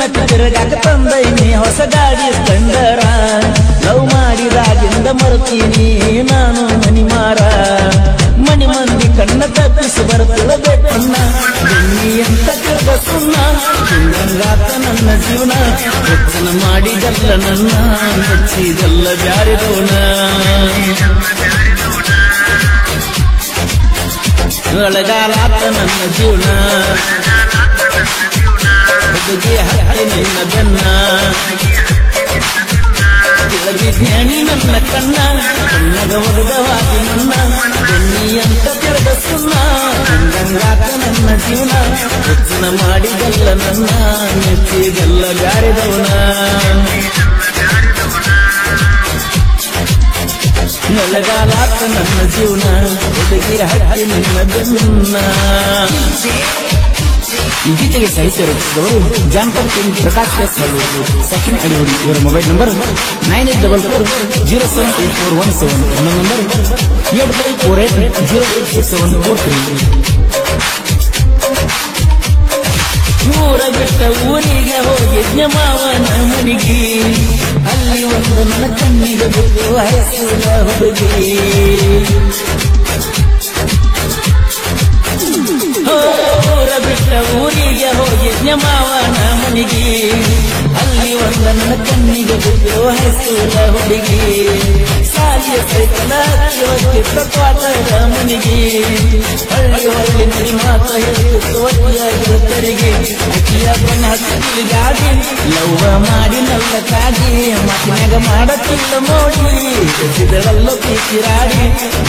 ತಿರುಗಾಕ ತಂದೈನಿ ಹೊಸ ಗಾಡಿ ಸ್ಪೆಂಡರ ಲವ್ ಮಾಡಿದಾಗಿಂದ ಮರ್ತೀನಿ ನಾನು ಮಣಿಮಾರ ಮಣಿ ಮಂದಿ ಕಣ್ಣ ತಪ್ಪಿಸಿ ಬರ್ತಲ್ಲ ಬೇಕಣ್ಣ ಬೆಣ್ಣಿ ಅಂತ ತಿರುಗ ಸುಣ್ಣ ಹಿಂಗಂಗಾತ ನನ್ನ ಜೀವನ ಹೆಚ್ಚನ ಮಾಡಿದಲ್ಲ ನನ್ನ ಮೆಚ್ಚಿದಲ್ಲ ಬ್ಯಾರಿದೋಣ ಒಳಗಾಲಾತ ನನ್ನ ಜೀವನ ಹುಡುಗಿ ಹತ್ತಿ ನಿನ್ನ ಬೆನ್ನ ಜ್ಞಾನಿ ನನ್ನ ಕಣ್ಣ ಕಣ್ಣಗ ಒಗದವಾಗಿ ನನ್ನ ಬೆಣ್ಣಿ ಅಂತ ತಿರುಗ ಸುಣ್ಣ ಹಿಂಗಂಗಾತ ನನ್ನ ಜೀವನ ಹೆಚ್ಚನ ಮಾಡಿದಲ್ಲ ನನ್ನ ಮೆಚ್ಚಿದಲ್ಲ ಬ್ಯಾರಿದವನ ಒಳಗಾಲಾತ ನನ್ನ ಜೀವನ ಹುಡುಗಿ ಹತ್ತಿ ನಿನ್ನ ಬೆನ್ನ ಈ ಗೀತೆಗೆ ಸಾಹಿತ್ಯ ರಚಿಸಿದವರು ಜಾನ್ಪನ್ ಕಿಂಗ್ ಪ್ರಕಾಶ್ ಎಸ್ ಸಚಿನ್ ಅಡಿಯೋಡಿ ಇವರ ಮೊಬೈಲ್ ನಂಬರ್ 9844078417 ನನ್ನ ನಂಬರ್ 8548086743 ಊರ ಬಿಟ್ಟ ಊರಿಗೆ ಹೋಗಿ ಮಾವನ ಮನಿಗೆ ಅಲ್ಲಿ ಒಂದು ನನ್ನ ಕಣ್ಣಿಗೆ ಬಿಟ್ಟು ಹೈಸೂರ ಹುಡುಗಿ ಊರ ಬಿಟ್ಟ ಊರಿಗೆ ಹೋಗಿ ಮಾವನ ಮನಿಗೆ ಅಲ್ಲಿ ಒಂದು ನನ್ನ ಕಣ್ಣಿಗೆ ಬಿಟ್ಟು ಹೈಸೂರ ಹುಡುಗಿ ಸಾಲಿಯ ಸೈಕಲ ಕ್ವಾಟದ ಮನಿಗೆ ಹಳ್ಳಿ ಹೊಳ್ಳಿ ನಡಿ ಮಾತ ತೆರಿಗೆ ಅಕ್ಕಿಯ ಬಣ್ಣ ಹತ್ತಿ ಗಾಡಿ ಲವ್ವ ಮಾಡಿ ನಲ್ಲ ಕಾಡಿ ಮಾತಿನಾಗ ಮಾಡತ್ತಿಲ್ಲ ಮೋಡಿ ಸಿದಳಲ್ಲ ಕಿರಾಡಿ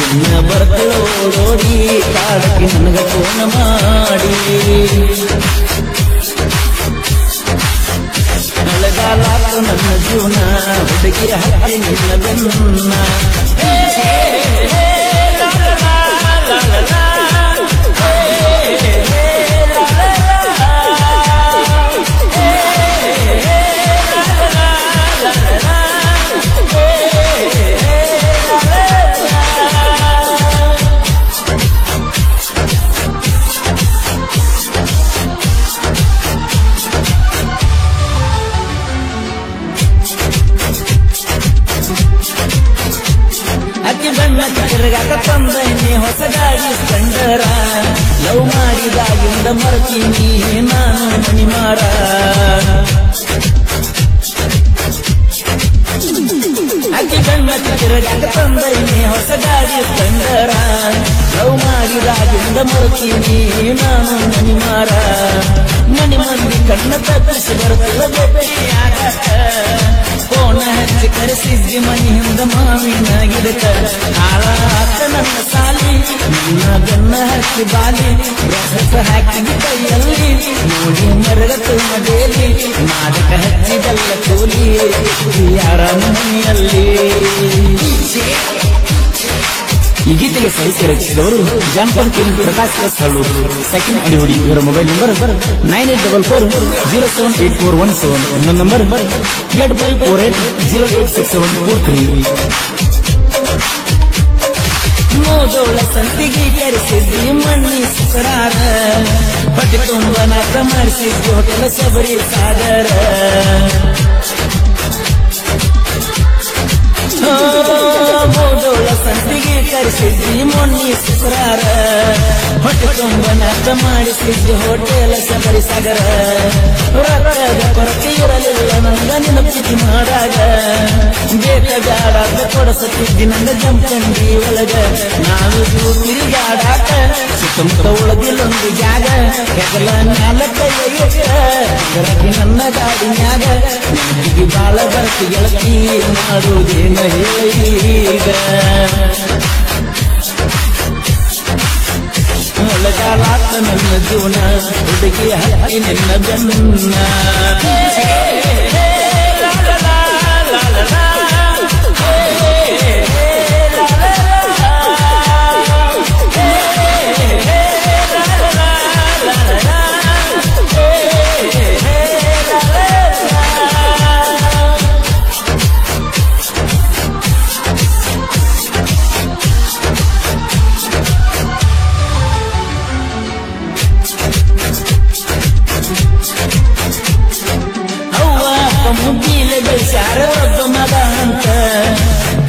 ಇನ್ನ ಬರ್ತಳ ಓಡೋಡಿ ಕಾಡಕ್ಕೆ ನನಗ ಫೋನ ಮಾಡಿ ಅಳಗಾಲಾತ ನನ್ನ ಜೀವನ ಹುಡುಗಿ ಹತ್ತಿ ನಿನ್ನ ಬೆನ್ನ ತಿರುಗಾಕ ತಂದೈನಿ ಹೊಸ ಗಾಡಿ ಸ್ಪೆಂಡರ ಲವ್ ಮಾಡಿದಾಗಿಂದ ಮರ್ತೀನಿ ನಾನು ಮಣಿಮಾರ ಅಕ್ಕಿ ಕಣ್ಣ ತಿರುಗಾಕ ತಂದೈನಿ ಹೊಸ ಗಾಡಿ ಸ್ಪೆಂಡರ ಲವ್ ಮಾಡಿದಾಗಿಂದ ಮರ್ತೀನಿ ನಾನು ಮಣಿಮಾರ ಮಣಿ ಮಂದಿ ಕಣ್ಣ ತಪ್ಪಿಸಿ ಬರ್ತಲ್ಲ ಬೇಟೆಯಾಗ ಫೋನ ಹಚ್ಚಿ ಕರೆಸಿದ್ದಿ ಮನಿ ಹಿಂದ ಮಾವಿನ ಗಿಡಕ ಹಾಳಾತ ನನ್ನ ಸಾಲಿ ನನ್ನ ಬೆನ್ನ ಹಚ್ಚಿ ಬಾಲಿ ರಸ ಹಾಕಿ ಕೈಯಲ್ಲಿ ನೋಡಿ ಮರಗತ ಮದೇಲಿ ನಾಟಕ ಹಚ್ಚಿದಲ್ಲ ಕೂಲಿ ಯಾರ ಮನೆಯಲ್ಲಿ ಈ ಗೀತೆಗೆ ಸಾಹಿತ್ಯ ರಚಿಸಿದವರು ಜಾನ್ಪನ್ ಕಿಂಗ್ ಪ್ರಕಾಶ್ ಎಸ್ ಸಚಿನ್ ಅಡಿಯೋಡಿ ಇವರ ಮೊಬೈಲ್ ನಂಬರ್ 9844078417 ನನ್ನ ನಂಬರ್ 8548086743 ಮೋದೋಳ ಸಂತಿಗೆ ಕರೆಸಿದ್ದಿ ಮಣ್ಣಿ ಸುಕರಾರ ಹೊಟ್ಟೆ ತುಂಬ ನಾಟ ಮಾಡಿಸಿದ್ದಿ ಹೋಟೆಲ್ ಶಬರಿ ಸಾಗರ ಮೋದೋಳ ಸಂತಿಗೆ ಕರೆಸಿದ್ದಿ ಮೊನ್ನಿ ಸುಕರಾರ ಹೊಟ್ಟೆ ತುಂಬ ನಾಟ ಮಾಡಿಸಿದ್ದಿ ಹೋಟೆಲ್ ಶಬರಿ ಸಾಗರ ರೊಕ್ಕದ ಕೊರತೆ ಇರಲಿಲ್ಲ ನಂಗ ನಿನ್ನ ಪ್ರೀತಿ ಮಾಡಾಗ ಬೇಕಾಗಾಡಾಗ ಕೊಡಸತ್ತಿದ್ದಿ ನಂಗ ಜಂಪಂಡಿ ಒಳಗ ನಾನು ತಿರುಗಾಡಾಕ ಸುತ್ತಮುತ್ತ ಒಳಗಿಲ್ಲೊಂದು ಜಾಗ ಹೆಗಲ ಮ್ಯಾಲ ಕೈಯಕ್ಕೆ ನನ್ನ ಗಾಡಿನ್ಯಾಗ ನನಗೆ ಬಾಳ ಬರ್ತಿ ಗೆಳತಿ ಮಾಡುವುದೇನ ಹೇಳೀಗ ಒಳಗಾಲಾತ ನನ್ನ ಜೀವನ ಹುಡುಗಿ ಹತ್ತಿ ನಿನ್ನ ಬೆನ್ನ ಮುಗಿಲೆ ಬೆಳೆಸಾರ ಒಬ್ಬ ಮಗ ಅಂತ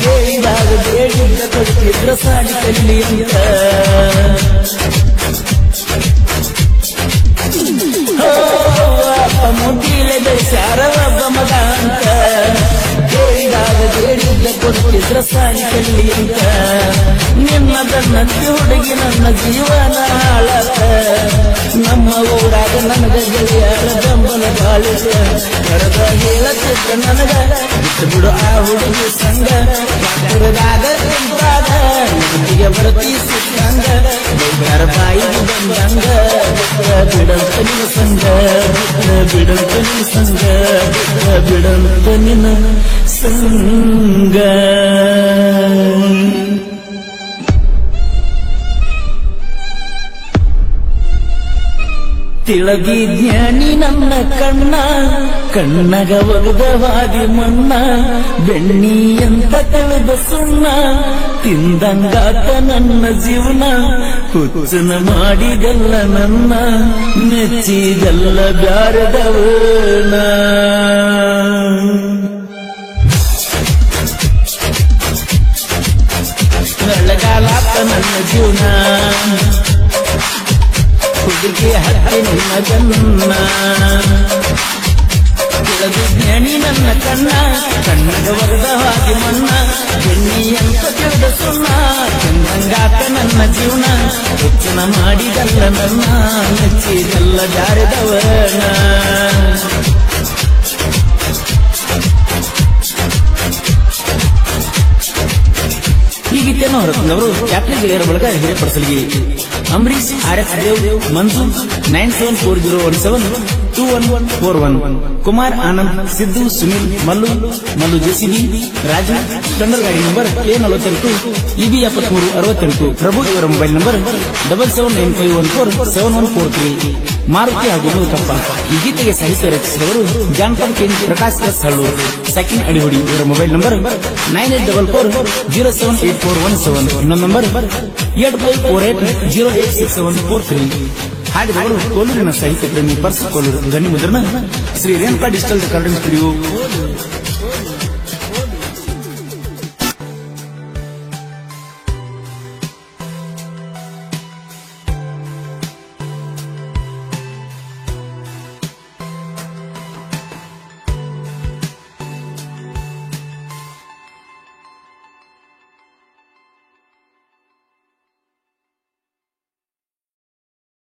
ಕೇಳಿದಾಗ ಬೇಡಿದ್ದ ಕೊಡ್ತಿದ್ರ ಸಾಡಿ ಕಲ್ಲಿ ಅಂತ ಅಪ್ಪ ಮುಗಿಲೆ ಬೆಳೆಸಾರ ಒಬ್ಬ ಮಗ ಅಂತ ಕೇಳಿದಾಗ ಬೇಡಿದ್ದ ಕೊಡ್ತಿದ್ರ ಸಾಡಿ ಕಲ್ಲಿ ಅಂತ ನಿನ್ನದನ್ನಂತೆ ಹುಡುಗಿ ನನ್ನ ಜೀವನ ಹಾಳಾತ ನಮ್ಮ ಊರಾಗ ನನಗ ಗೆಳೆಯರ ಬೆಂಬಲ ಬಾಳಿಸ ಕರೆದ ಹೇಳತ್ತಿದ್ದ ನನಗ ಬಿಟ್ಟು ಬಿಡು ಆ ಹುಡುಗಿ ಸಂಗ ಪುರದಾಗ ಕುಂತಾಗ ನಿಮಗೆ ಬರ್ತಿ ಸಿಕ್ಕಂಗ ಬೈಗಾರ ಬಾಯಿಗೆ ಬಂದಂಗ ಬಿಡಂತ ನಿನ್ನ ಸಂಗ ಬಿಡಂತ ನಿನ್ನ ಸಂಗ ಬಿಡಂತ ನಿನ್ನ ಸಂಗ ತಿಳಗಿ ಜ್ಞಾನಿ ನನ್ನ ಕಣ್ಣ ಕಣ್ಣಗ ಒಗದವಾದಿ ಮಣ್ಣ ಬೆಣ್ಣಿ ಅಂತ ತಿಳಿದ ಸುಣ್ಣ ತಿಂದಂಗಾತ ನನ್ನ ಜೀವನ ಹುಚ್ಚನ ಮಾಡಿದಲ್ಲ ನನ್ನ ಮೆಚ್ಚಿದಲ್ಲ ಬ್ಯಾರದವನ ಬೆಳಗಾಲಾತ ನನ್ನ ಜೀವನ ಹುಡುಗಿ ಹತ್ತಿ ನಿನ್ನ ಜನ್ನ ತಿಳದು ಜ್ಞಾನಿ ನನ್ನ ಕಣ್ಣ ಕಣ್ಣಗ ವರದ ಹಾಗೆ ಮಣ್ಣ ಬೆಣ್ಣಿ ಅಂತ ತಿಳಿದ ಸುಣ್ಣ ಚಂದಂಗಾಕ ನನ್ನ ಜೀವನ ಹೆಚ್ಚಿನ ಮಾಡಿದಲ್ಲ ನನ್ನ ಮೆಚ್ಚಿದಲ್ಲ ಜಾರಿದವನ ಹೀಗಿತ್ತೇನೋ ಹೊರತಂದವರು ಕ್ಯಾಪ್ಟನ್ ಗೆಳೆಯರ ಬಳಗ ಹಿರೇಪಡಿಸಲಿಗೆ ಅಂಬರೀಶ್ RS ದೇವ್ ಮನ್ಸೂರ್ 9740172141 ಕುಮಾರ್ ಆನಂದ್ ಸಿದ್ದು ಸುನಿಲ್ ಮಲ್ಲು ಜೆಸಿಬಿ ರಾಜು ಸ್ಟಂಡರ್ ಗಾಡಿ ನಂಬರ್ A42 EB 7368 ಪ್ರಭು ಇವರ ಮೊಬೈಲ್ ನಂಬರ್ 7795147143 ಮಾರುತಿ ಹಾಗೂ ಮೂಲಕಪ್ಪ. ಈ ಗೀತೆಗೆ ಸಾಹಿತ್ಯ ರಚಿಸಿದವರು ಜಾನಪದ ಕೇಂದ್ರ ಪ್ರಕಾಶ್ ಎಸ್ ಹಳ್ಳೂರು ಸೆಕೆಂಡ್ ಅಡಿಹುಡಿ ಇವರ ಮೊಬೈಲ್ ನಂಬರ್ 9844078417 ಇನ್ನೊಂದು ನಂಬರ್ 8548086743 ಹಾಡಿದವರು ಕೋಲೂರಿನ ಸಾಹಿತ್ಯ ಪ್ರೇಮಿ ಪರ್ಸ್ ಕೋಲೂರು ಧ್ವನಿ ಮುದ್ರಣ Shri Renuka digital recording studio.